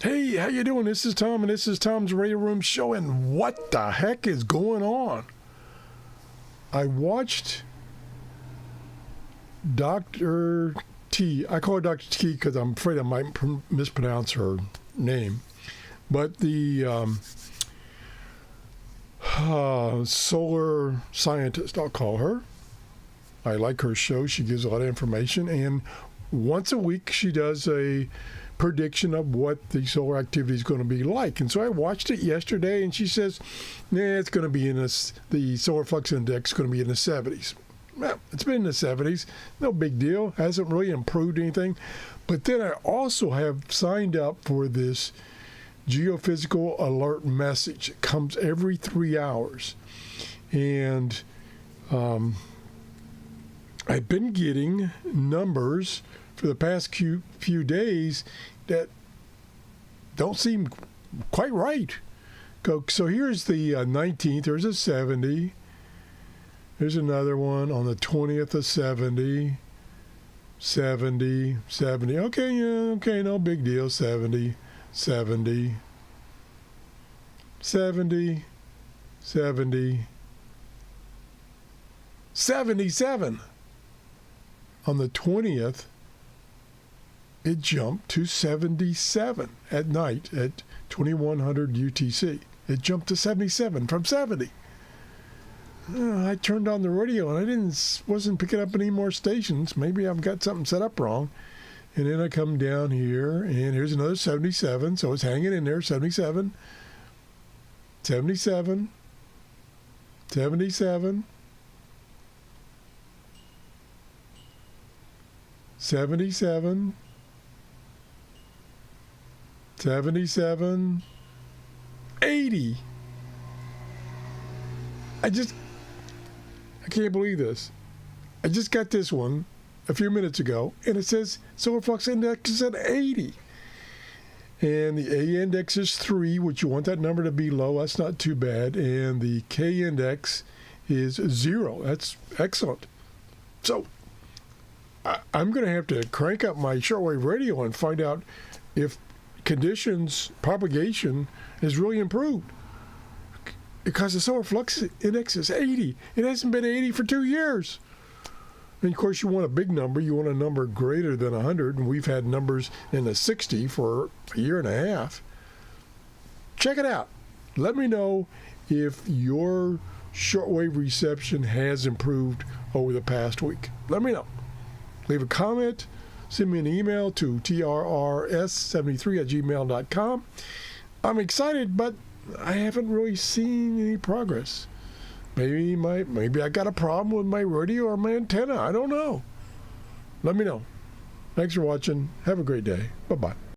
Hey, how you doing? This is Tom, and this is Tom's Radio Room Show, and what the heck is going on? I watched Dr. T. I call her Dr. T because I'm afraid I might mispronounce her name. But the solar scientist, I'll call her. I like her show. She gives a lot of information, and once a week she does a prediction of what the solar activity is going to be like. And so I watched it yesterday, and she says, it's going to be in this, the solar flux index is going to be in the 70s. Well, it's been in the 70s. No big deal. Hasn't really improved anything. But then I also have signed up for this geophysical alert message. It comes every 3 hours. And I've been getting numbers for the past few days that don't seem quite right. So here's the 19th. There's a 70. There's another one on the 20th of 70. 70. Okay, yeah, okay, no big deal. 70. 77. 77. On the 20th, it jumped to 77 at night at 2100 UTC. It jumped to 77 from 70. I turned on the radio and I wasn't picking up any more stations. Maybe I've got something set up wrong. And then I come down here, and here's another 77. So it's hanging in there, 77, 77, 77, 77, 77, 80. I can't believe this. I just got this one a few minutes ago, and it says solar flux index is at 80. And the A index is 3, which you want that number to be low. That's not too bad. And the K index is 0. That's excellent. So I'm going to have to crank up my shortwave radio and find out if propagation has really improved. Because the solar flux index is 80. It hasn't been 80 for 2 years. And of course, you want a big number. You want a number greater than 100. And we've had numbers in the 60 for a year and a half. Check it out. Let me know if your shortwave reception has improved over the past week. Let me know. Leave a comment. Send me an email to TRRS73@gmail.com. I'm excited, but I haven't really seen any progress. Maybe I got a problem with my radio or my antenna. I don't know. Let me know. Thanks for watching. Have a great day. Bye-bye.